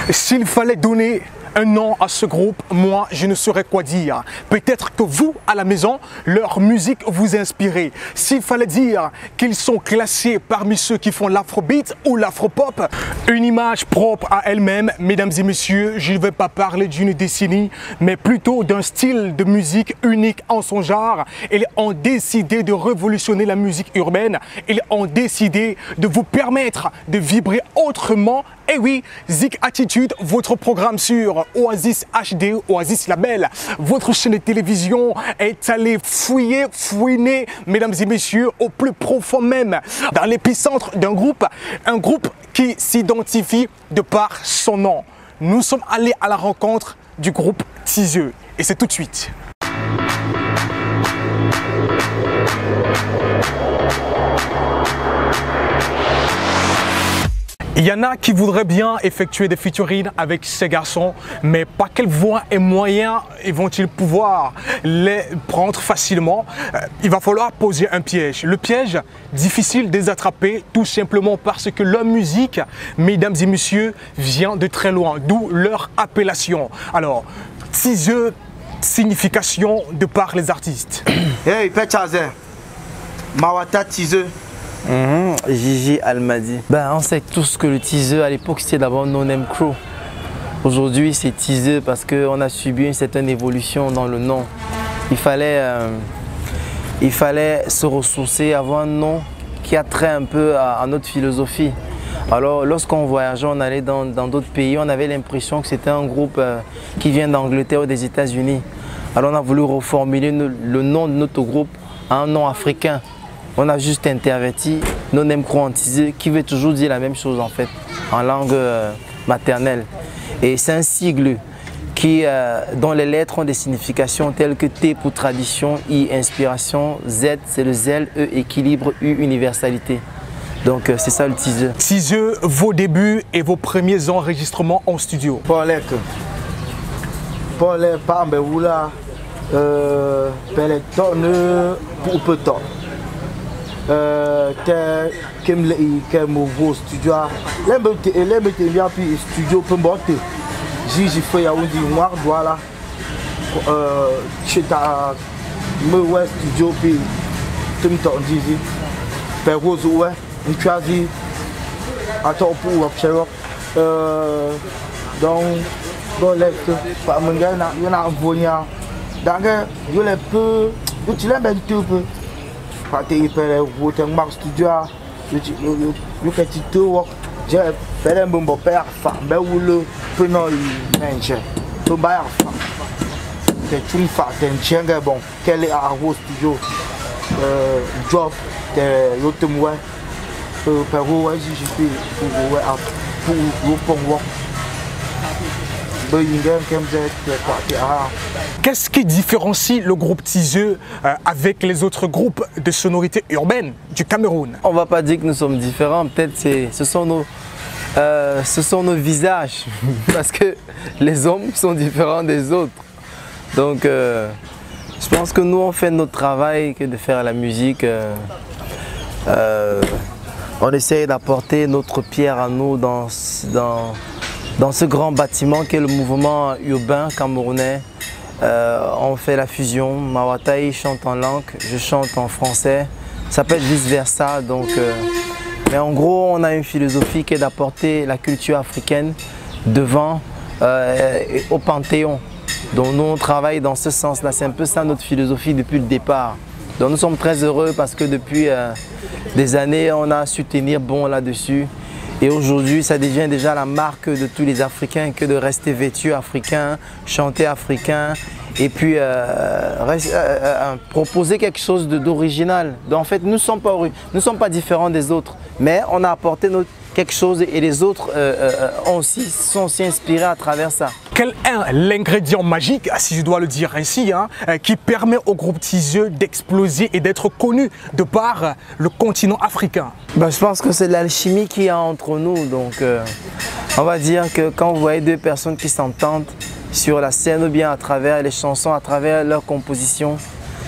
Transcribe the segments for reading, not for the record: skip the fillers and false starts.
S'il fallait donner un nom à ce groupe, moi je ne saurais quoi dire. Peut-être que vous, à la maison, leur musique vous inspire. S'il fallait dire qu'ils sont classés parmi ceux qui font l'afrobeat ou l'afropop, une image propre à elle-même, mesdames et messieurs, je ne vais pas parler d'une décennie, mais plutôt d'un style de musique unique en son genre. Ils ont décidé de révolutionner la musique urbaine. Ils ont décidé de vous permettre de vibrer autrement. Et oui, Zik Attitude, votre programme sur Oasis HD, Oasis Label, votre chaîne de télévision est allée fouiner, mesdames et messieurs, au plus profond même, dans l'épicentre d'un groupe, un groupe qui s'identifie de par son nom. Nous sommes allés à la rencontre du groupe Tizeux et c'est tout de suite. Il y en a qui voudraient bien effectuer des featuring avec ces garçons, mais par quelles voies et moyens vont-ils pouvoir les prendre facilement? Il va falloir poser un piège. Le piège, difficile de les attraper, tout simplement parce que leur musique, mesdames et messieurs, vient de très loin, d'où leur appellation. Alors, Tizeux, signification de par les artistes. Hey, Pechaze, Mawata Tizeux. Gigi Almadi. On sait tous que le Tizeux à l'époque c'était d'abord No Name Crew. Aujourd'hui c'est Tizeux parce qu'on a subi une certaine évolution dans le nom. Il fallait se ressourcer, avoir un nom qui a trait un peu à notre philosophie. Alors lorsqu'on voyageait, on allait dans d'autres pays, on avait l'impression que c'était un groupe qui vient d'Angleterre ou des États-Unis. Alors on a voulu reformuler le nom de notre groupe à un nom africain. On a juste interverti No Name Crew en Tizeux qui veut toujours dire la même chose en fait, en langue maternelle. Et c'est un sigle qui, dont les lettres ont des significations telles que T pour tradition, I inspiration, Z c'est le zèle, E équilibre, U universalité. Donc c'est ça le Tizeux. Tizeux, vos débuts et vos premiers enregistrements en studio. Paulek, Pambeoula, Peletone, Poupeton. Nouveau studio, studio peut monter. J'ai fait un noir, voilà. Studio, puis tu me t'en dis, Perrose, ouais, une choisie, attends pour observer. Donc, pas mon gars, il y en a un voyant. D'ailleurs, il y a un peu, tu l'as un peu. Quand tu es en marque studio, tu fais tout work. J'ai fait un bon père, mais où le prenant le manger. Tu vas faire. Tu fais un chien bon. Quel est à vos studio? Job, l'autre mois. Par où je fais pour work. Qu'est-ce qui différencie le groupe Tizeux avec les autres groupes de sonorités urbaines du Cameroun? On ne va pas dire que nous sommes différents, peut-être ce sont nos visages, parce que les hommes sont différents des autres. Donc je pense que nous on fait notre travail que de faire la musique. On essaye d'apporter notre pierre à nous dans ce grand bâtiment qu'est le mouvement urbain camerounais. On fait la fusion, Mawataï chante en langue, je chante en français, ça peut être vice versa. Donc, mais en gros, on a une philosophie qui est d'apporter la culture africaine devant au Panthéon. Donc nous on travaille dans ce sens-là, c'est un peu ça notre philosophie depuis le départ. Donc nous sommes très heureux parce que depuis des années, on a su tenir bon là-dessus. Et aujourd'hui, ça devient déjà la marque de tous les Africains que de rester vêtus africains, chanter africain et puis proposer quelque chose d'original. En fait, nous ne sommes pas différents des autres, mais on a apporté quelque chose et les autres sont aussi inspirés à travers ça. Quel est l'ingrédient magique, si je dois le dire ainsi, qui permet au groupe Tizeux d'exploser et d'être connu de par le continent africain? Je pense que c'est l'alchimie qu'il y a entre nous. Donc, on va dire que quand vous voyez deux personnes qui s'entendent sur la scène ou bien à travers les chansons, à travers leur composition,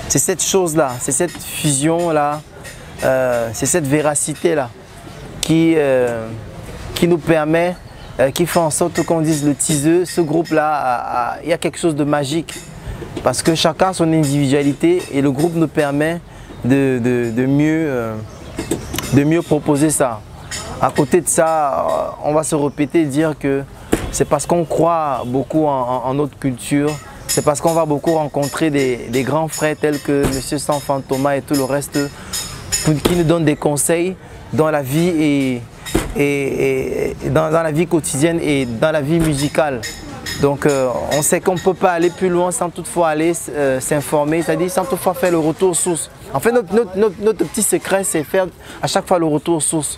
c'est cette chose-là, c'est cette fusion-là, c'est cette véracité-là qui nous permet qui fait en sorte qu'on dise le teaser, ce groupe-là, il y a quelque chose de magique. Parce que chacun a son individualité et le groupe nous permet de mieux proposer ça. À côté de ça, on va se répéter et dire que c'est parce qu'on croit beaucoup en notre culture, c'est parce qu'on va beaucoup rencontrer des grands frères tels que M. Sanfan Thomas et tout le reste qui nous donnent des conseils dans la vie et dans la vie quotidienne et dans la vie musicale. Donc on sait qu'on ne peut pas aller plus loin sans toutefois aller s'informer, c'est-à-dire sans toutefois faire le retour source. En fait, notre petit secret, c'est faire à chaque fois le retour source.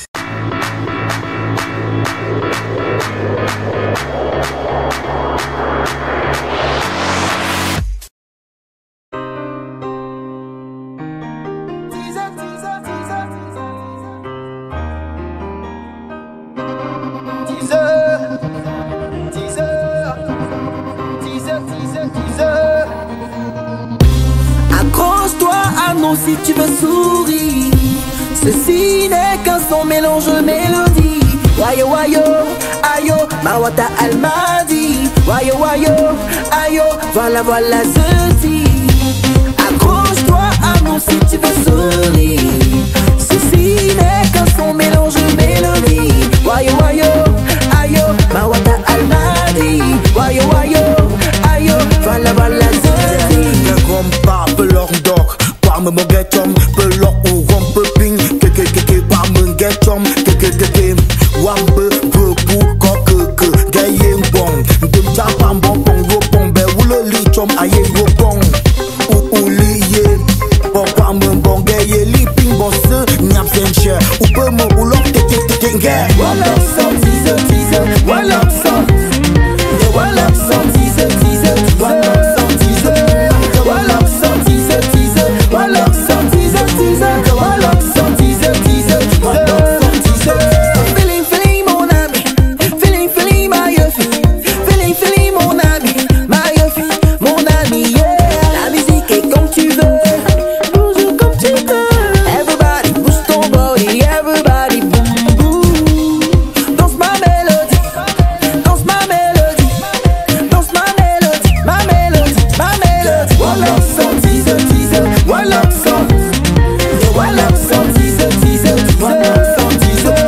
Accroche-toi à nous si tu veux sourire. Ceci n'est qu'un son mélange mélodie. Wayo wayo, ayo, Mawata Almadi. Wayo wayo, ayo, voilà voilà ceci. Accroche-toi à nous si tu veux sourire. Ceci n'est qu'un son mélange mélodie. Wayo wayo, ayo, Mawata Almadi. Wayo wayo, ayo, voilà voilà ceci. Pelok dog, kwam me getchom, pelok u rompe ping, keke kwam me getchom, keke wambe bepu kokeke, gayeng bong, dem chapam bong bong ropong be wulo lichom aye ropong, liye, kwam me bong gaye liping bosse, nyap senche, pe me ulok teke nge. Walop son teaser teaser, walop son, walop son teaser teaser, walop son teaser. Walop son teaser teaser, walop son teaser teaser, walop son teaser teaser, walop son teaser. Feeling mon ami, feeling my fille, feeling mon ami, my fille, mon ami yeah. La musique est comme tu veux, bouge comme tu veux. Everybody bouge ton body, everybody boom boom. Danse ma mélodie, danse ma mélodie, danse ma mélodie, ma mélodie, ma mélodie. Walop son teaser teaser, walop son, walop son teaser teaser, walop son teaser,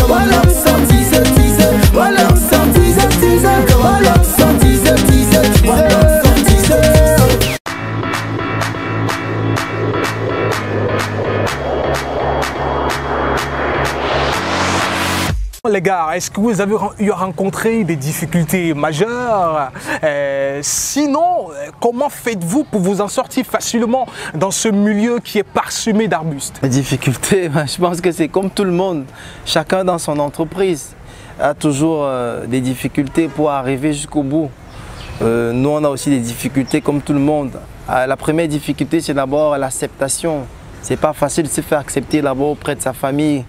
walop son teaser teaser, walop son teaser teaser, walop son teaser teaser, walop son teaser. Les gars, est-ce que vous avez rencontré des difficultés majeures? Sinon, comment faites-vous pour vous en sortir facilement dans ce milieu qui est parsemé d'arbustes? Les difficultés, je pense que c'est comme tout le monde. Chacun dans son entreprise a toujours des difficultés pour arriver jusqu'au bout. Nous, on a aussi des difficultés comme tout le monde. La première difficulté, c'est d'abord l'acceptation. C'est pas facile de se faire accepter d'abord auprès de sa famille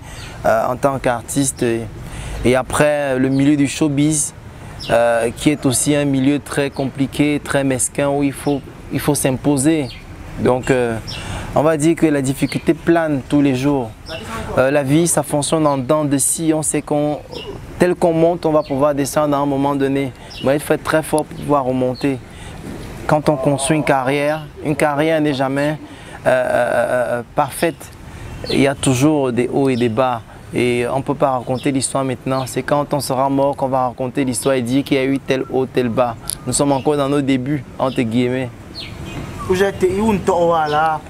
en tant qu'artiste. Et après, le milieu du showbiz, qui est aussi un milieu très compliqué, très mesquin, où il faut s'imposer. Donc, on va dire que la difficulté plane tous les jours. La vie, ça fonctionne en dents de scie. On sait tel qu'on monte, on va pouvoir descendre à un moment donné. Mais il faut être très fort pour pouvoir remonter. Quand on construit une carrière n'est jamais parfaite. Il y a toujours des hauts et des bas. Et on ne peut pas raconter l'histoire maintenant. C'est quand on sera mort qu'on va raconter l'histoire et dire qu'il y a eu tel haut, tel bas. Nous sommes encore dans nos débuts, entre guillemets. J'étais une toala,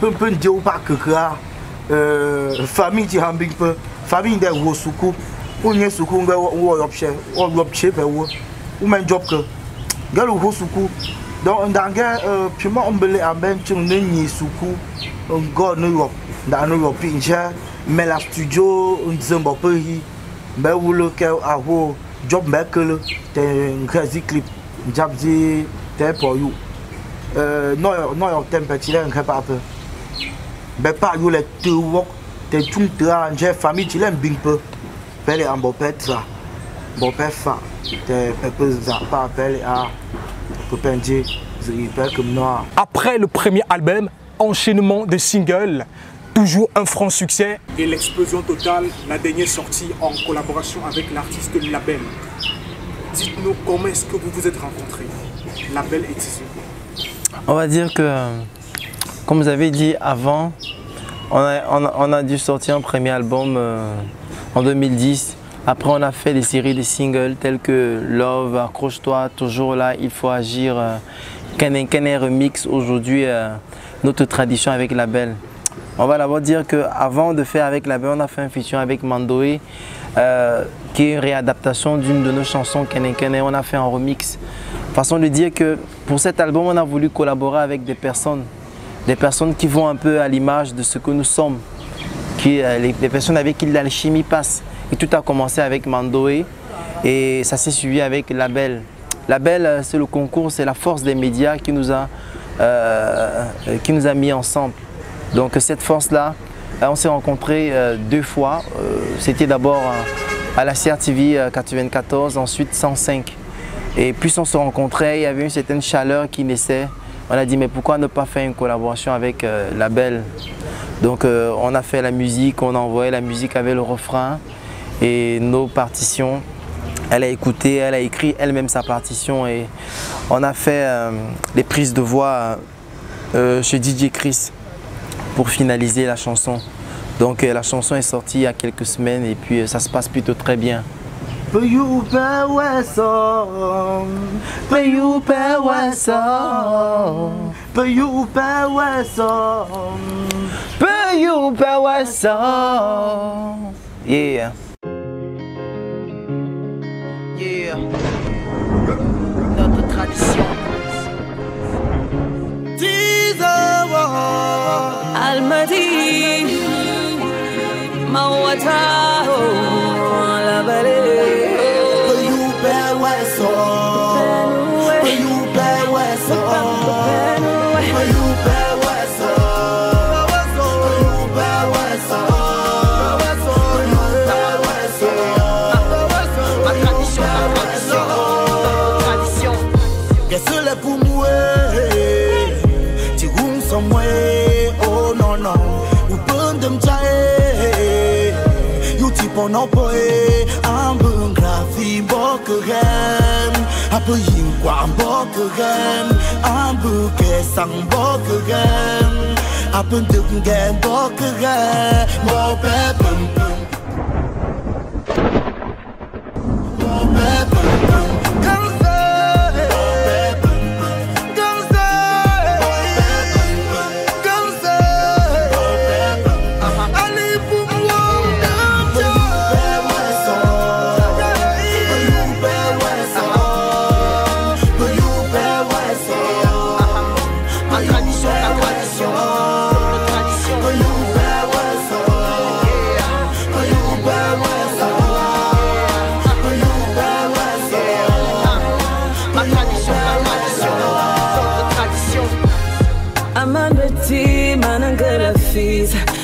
peu de pas que famille qui a peu, famille de Wosuku, ou n'y soukou, ou option, ou option, ou même job que. Gal ou Wosuku, donc dans le puis moi on belait à ben tu n'es soukou, on go New York, dans New York, pincha. Mais la studio on disait bon peu ben où le à vous job que t'es un crazy clip job dit t'es pour you non t'es petit là un pas peu ben pas you les two work t'es tout j'ai famille tu l'aimes bien peu pelle en bon petra bon pefa t'es peu pas appelé à pour peindre comme noir. Après le premier album, enchaînement de singles, toujours un franc succès. Et l'explosion totale, la dernière sortie en collaboration avec l'artiste Label. Dites-nous comment est-ce que vous vous êtes rencontrés, Label et Tizo. On va dire que, comme vous avez dit avant, on a dû sortir un premier album en 2010. Après, on a fait des séries de singles tels que Love, Accroche-toi, Toujours là, Il faut agir, Kenen Remix, aujourd'hui notre tradition avec Label. On va d'abord dire qu'avant de faire avec Label, on a fait un featuring avec Mandoé, qui est une réadaptation d'une de nos chansons Kenen. On a fait un remix. Façon de dire que pour cet album, on a voulu collaborer avec des personnes qui vont un peu à l'image de ce que nous sommes, les personnes avec qui l'alchimie passe. Et tout a commencé avec Mandoé et ça s'est suivi avec Label. Label, c'est le concours, c'est la force des médias qui nous a mis ensemble. Donc cette force-là, on s'est rencontrés 2 fois. C'était d'abord à la CRTV 94, ensuite 105. Et puis on se rencontrait, il y avait une certaine chaleur qui naissait. On a dit mais pourquoi ne pas faire une collaboration avec Label. Donc on a fait la musique, on a envoyé la musique avec le refrain et nos partitions. Elle a écouté, elle a écrit elle-même sa partition et on a fait les prises de voix chez DJ Chris pour finaliser la chanson. Donc la chanson est sortie il y a quelques semaines et puis ça se passe plutôt très bien. Yeah. Yeah. Notre tradition. Almadi, Mawata, la vallée. On peut un bon graphique bokerem, un peu yingwa bokerem, un bouquet sang bokerem, un peu de game bokerem, mon peuple.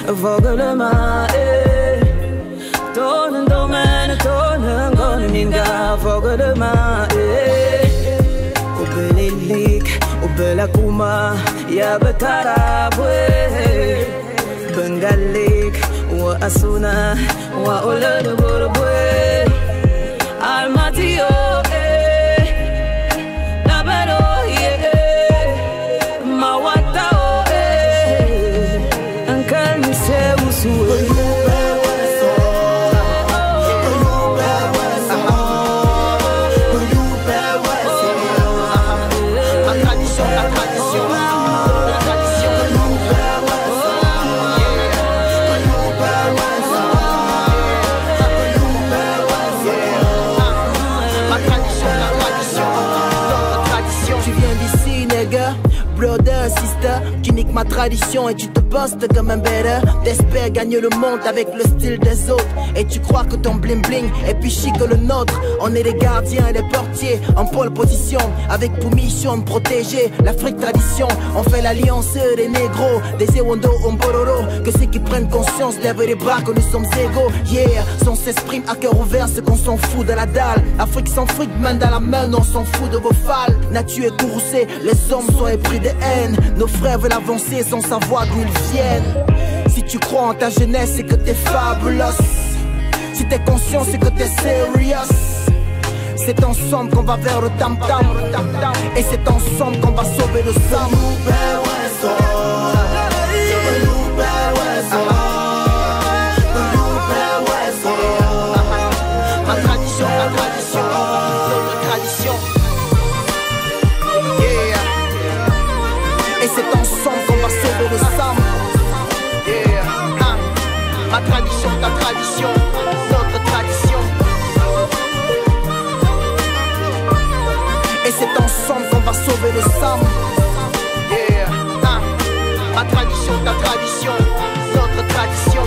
Vogelema, tonen domen, tonen goninga, vogelema, obelilik, obelakuma, ya betarabwe, bengalik, wa asuna, wa olede borobwe, almatio, labero, mawata. Brother, sister, tu niques ma tradition et tu te postes comme un better. T'espères gagner le monde avec le style des autres. Et tu crois que ton bling bling est plus chic que le nôtre. On est les gardiens et les portiers en pole position, avec pour mission de protéger l'Afrique tradition. On fait l'alliance des négros, des Ewondo, Ombororo. Que ceux qui prennent conscience lèvent les bras que nous sommes égaux. Yeah, on s'exprime à cœur ouvert, ce qu'on s'en fout de la dalle. Afrique sans fric, main dans la main, on s'en fout de vos fals. Nature est courroucée, les hommes sont épris de haine. Nos frères veulent avancer sans savoir d'où ils viennent. Si tu crois en ta jeunesse, c'est que t'es fabulous. Si t'es conscient, c'est que t'es serious. C'est ensemble qu'on va vers le tam-tam. Et c'est ensemble qu'on va sauver le Sam. Ma tradition, notre tradition. Yeah. Et c'est ensemble qu'on va sauver le Sam. Yeah. Ma tradition, ta tradition, notre tradition. Et c'est ensemble qu'on va sauver le Sam. Yeah. Ma tradition, ta tradition, notre tradition.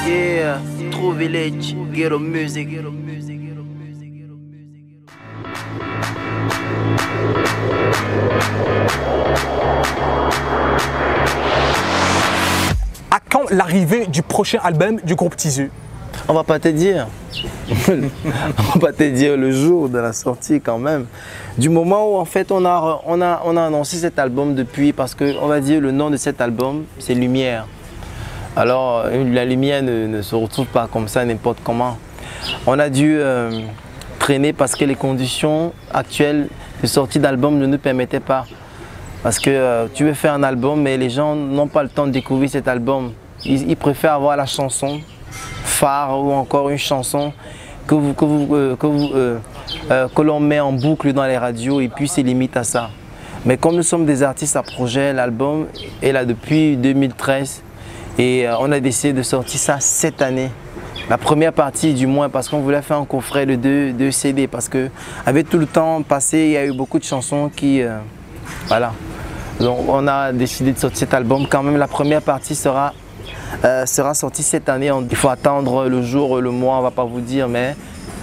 Yeah, True Village, Ghetto Music. À quand l'arrivée du prochain album du groupe Tizo? On va pas te dire. On va pas te dire le jour de la sortie quand même. Du moment où en fait on a annoncé cet album depuis, parce que on va dire le nom de cet album c'est Lumière. Alors la lumière ne se retrouve pas comme ça n'importe comment. On a dû traîner parce que les conditions actuelles de sortie d'album ne nous permettaient pas. Parce que tu veux faire un album mais les gens n'ont pas le temps de découvrir cet album. Ils préfèrent avoir la chanson phare ou encore une chanson que l'on met en boucle dans les radios et puis c'est limite à ça. Mais comme nous sommes des artistes à projet, l'album est là depuis 2013 et on a décidé de sortir ça cette année. La première partie du moins parce qu'on voulait faire un coffret de deux CD parce que avec tout le temps passé, il y a eu beaucoup de chansons qui... voilà. Donc on a décidé de sortir cet album. Quand même la première partie sera sorti cette année. Il faut attendre le jour, le mois, on ne va pas vous dire, mais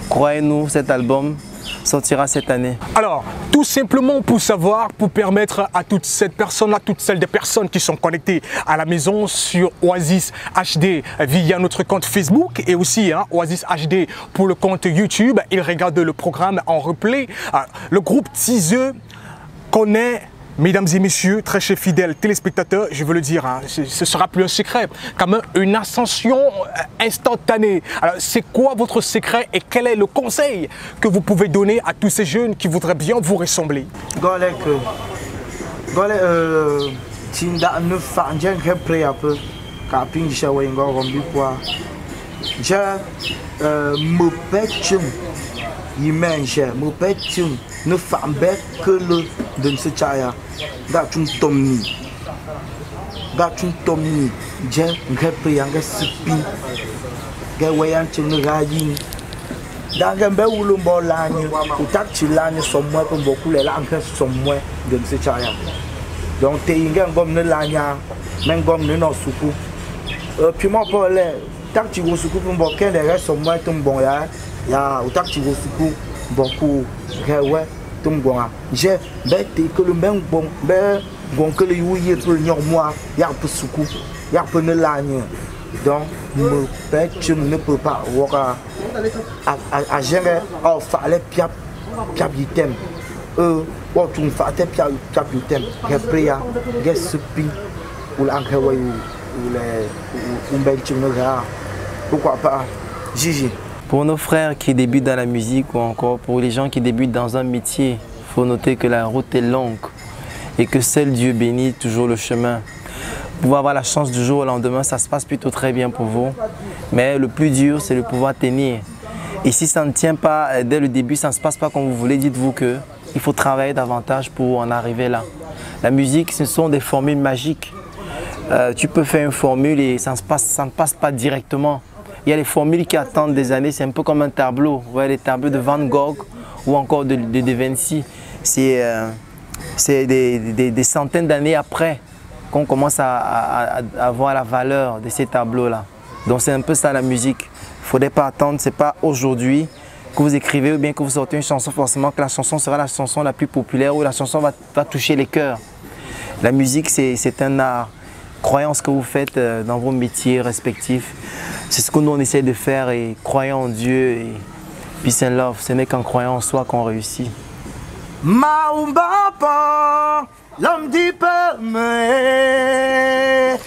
croyez-nous, cet album sortira cette année. Alors, tout simplement pour savoir, pour permettre à toutes ces personnes-là, toutes celles des personnes qui sont connectées à la maison sur Oasis HD via notre compte Facebook et aussi Oasis HD pour le compte YouTube, ils regardent le programme en replay. Le groupe Tizo connaît... Mesdames et messieurs, très chers fidèles téléspectateurs, je veux le dire, ce sera plus un secret, quand même une ascension instantanée. Alors, c'est quoi votre secret et quel est le conseil que vous pouvez donner à tous ces jeunes qui voudraient bien vous ressembler? ne fambe que le de ce chaya gachum tomni je ngepri yanga sipi ga wayan chunu gaji danga be wulu mbo lanye utak chilanye somwe ko bokule la anke somwe de ce chaya donc te inga ngom ne lanya men ngom ne no suku puis moi pour les tak chi go suku mbo ken de somwe tum bon ya utak chi go suku beaucoup rewe tum gonga je bete que le même bon be gon que le yuye pour moi ya pour suku ya pour ne lagne donc me pet ne peut pas voir à gérer au fallait piap item ou tu fate piap item repria gesupi ou l'enrewe ou les pourquoi pas Gigi. Pour nos frères qui débutent dans la musique ou encore pour les gens qui débutent dans un métier, il faut noter que la route est longue et que seul Dieu bénit toujours le chemin. Pouvoir avoir la chance du jour au lendemain, ça se passe plutôt très bien pour vous. Mais le plus dur, c'est de pouvoir tenir. Et si ça ne tient pas dès le début, ça ne se passe pas comme vous voulez, dites-vous qu'il faut travailler davantage pour en arriver là. La musique, ce sont des formules magiques. Tu peux faire une formule et ça ne passe pas directement. Il y a les formules qui attendent des années, c'est un peu comme un tableau. Vous voyez les tableaux de Van Gogh ou encore de Da Vinci. C'est des centaines d'années après qu'on commence à voir la valeur de ces tableaux-là. Donc c'est un peu ça la musique. Il ne faudrait pas attendre, ce n'est pas aujourd'hui que vous écrivez ou bien que vous sortez une chanson, forcément que la chanson sera la chanson la plus populaire ou la chanson va toucher les cœurs. La musique, c'est un art. Croyez en ce que vous faites dans vos métiers respectifs. C'est ce que nous on essaie de faire et croyons en Dieu et peace and love. Ce n'est qu'en croyant en soi qu'on réussit. L'homme dit peu me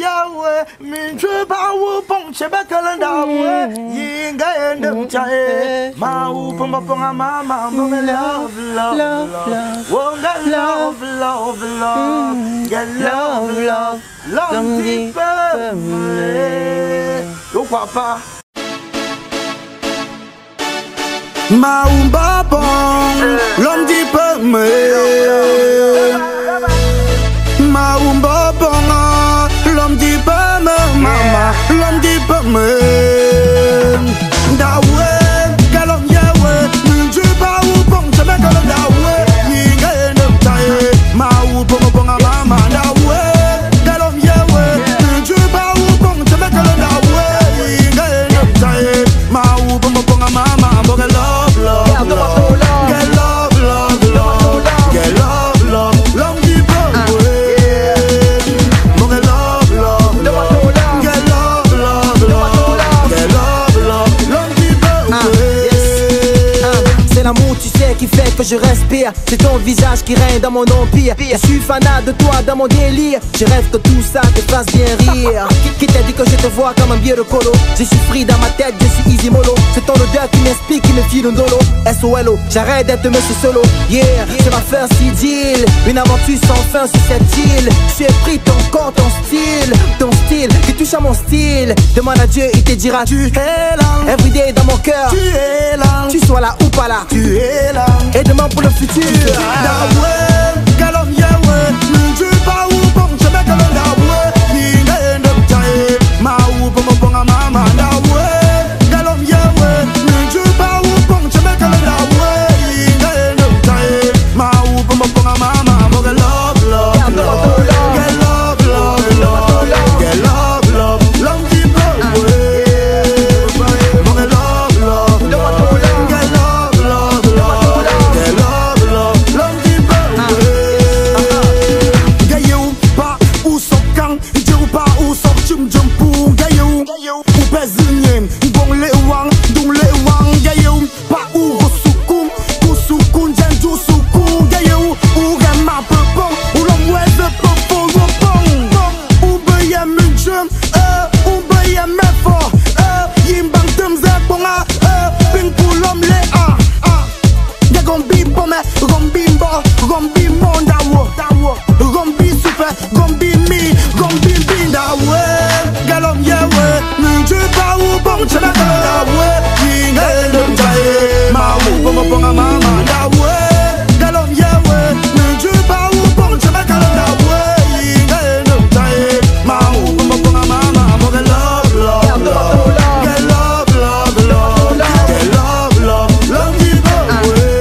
yawe minju bawu pong chebekala dawe yinga endem chae mau pong pong mama mama love wonga love get love deeper yo papa Maumba bon, l'homme dit pas me. Maumba bon, l'homme dit pas me, mama, l'homme dit pas me. Dawe, galom yawe, minju ba u bon, chebe galom dawe, yinga endem taye, mau bon bon mama dawe, galom yawe, minju ba u bon, chebe galom dawe, yinga endem taye, mau bon bon mama, boga love love. Get love, love, love. Get love, love. Love deep away. Get love, love, love. Get love, love, love. Get love, love. Love deep away. C'est l'amour, tu sais, qui fait que je respire. C'est ton visage qui règne dans mon empire. Je suis fanat de toi dans mon délire. Je rêve que tout ça te fasse bien rire. Qui t'a dit que je te vois comme un biais de colo? Je suis free dans ma tête, je suis easy mollo. C'est ton odeur qui m'inspire, qui me file un dolo. SOLO, j'arrête d'être monsieur solo. Yeah, c'est ma first deal. Une aventure sans fin sur cette île. Je suis pris ton corps, ton style qui touche à mon style. Demande à Dieu, il te dira tu es là. Everyday dans mon cœur, Tu es là. tu sois là ou pas là. Tu es là. Et demain pour le futur. Dawe, galom yawe, minju ba u bon, chebe galom dawe, yinga endem taye, mau bon bon mama dawe, galom yawe, minju ba u bon, chebe galom dawe, yinga endem taye, mau bon bon mama, boga love love love, get love love love, get love love, love deep away, boga love love love, get love love love, get love love, love deep away. Gayo pa ou sokang, jeu pa ou sok chum jumpu, gayo ou pezinyen, gong le wang, dung le wang, gayo pa ou gosukum, kusukun janju suku, gayo ou gama pepong, ou l'omweze pepong wopong, ou beye munjum, ou beye mefo, yimbang temze bonga, ping pulom le a. Gombi bome, gombi mbo, gombi mondawo, gombi super, gombi mi, gombi bindawe, galom yewe, minju ba u bong chebe galom dawe, yinga endem taye, ma u bonga bonga mama dawe, galom yewe, minju ba u bong chebe galom dawe, yinga endem taye, ma u bonga bonga mama, boga love love love, get love love love, get love love, love deep away.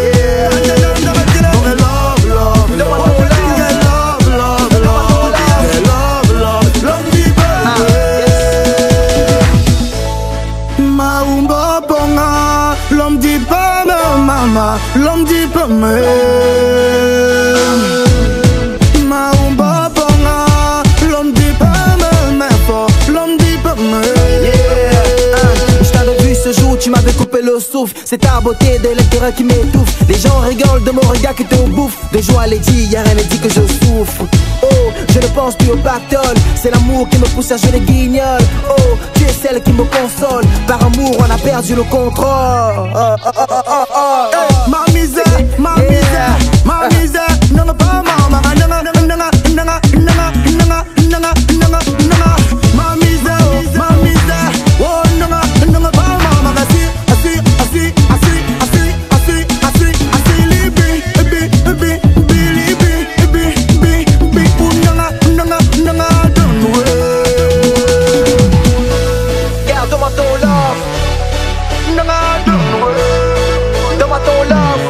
L'homme dit pas me, mama, l'homme dit pas me. Maumba bonga, l'homme dit pas me, mais fort, l'homme dit pas me. Je t'avais vu ce jour, tu m'avais coupé le souffle. C'est ta beauté de l'éclaireur qui m'étouffe. Les gens rigolent de mon regard qui te bouffe. De joie les dit, y'a rien ne dit que je souffre. Oh, je ne pense plus au pactole. C'est l'amour qui me pousse à jouer les guignols. Oh, tu es celle qui me console. Par amour, on a perdu le contrôle. Ma misère, ma misère, ma misère. Nanga pas mama, nanga, nanga, nanga, nanga, nanga, nanga, nanga, nanga. Ma misère, ma misère. Oh, nanga, nanga pas mama. Assis, assis, assis, assis, assis, assis, assis, libi, bi, bi, bi, libi, bi, bi, bi. Oh, nanga, nanga, nanga, don't wait. Garde-moi ton love. Nanga, don't wait. Donne-moi ton love.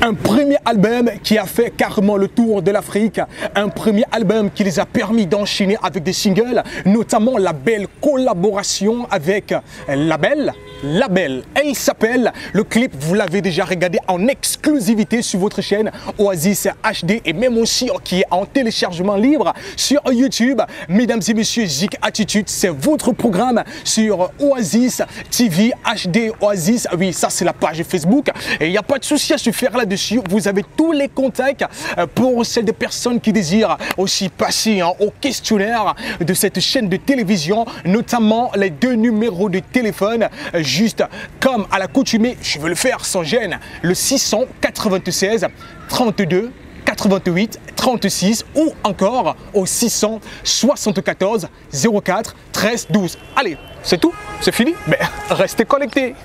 Un premier album qui a fait carrément le tour de l'Afrique, un premier album qui les a permis d'enchaîner avec des singles, notamment la belle collaboration avec Label, label. Elle s'appelle, le clip, vous l'avez déjà regardé en exclusivité sur votre chaîne Oasis HD et même aussi qui est en téléchargement libre sur YouTube. Mesdames et messieurs, Zik Attitude, c'est votre programme sur Oasis TV HD Oasis. Oui, ça c'est la page Facebook et il n'y a pas de souci à se faire là-dessus. Vous avez tous les contacts pour celles des personnes qui désirent aussi passer au questionnaire de cette chaîne de télévision, notamment les 2 numéros de téléphone, juste comme à l'accoutumée. Je veux le faire sans gêne, le 696 32 88 36 ou encore au 674 04 13 12. Allez, c'est tout, c'est fini, mais restez connectés.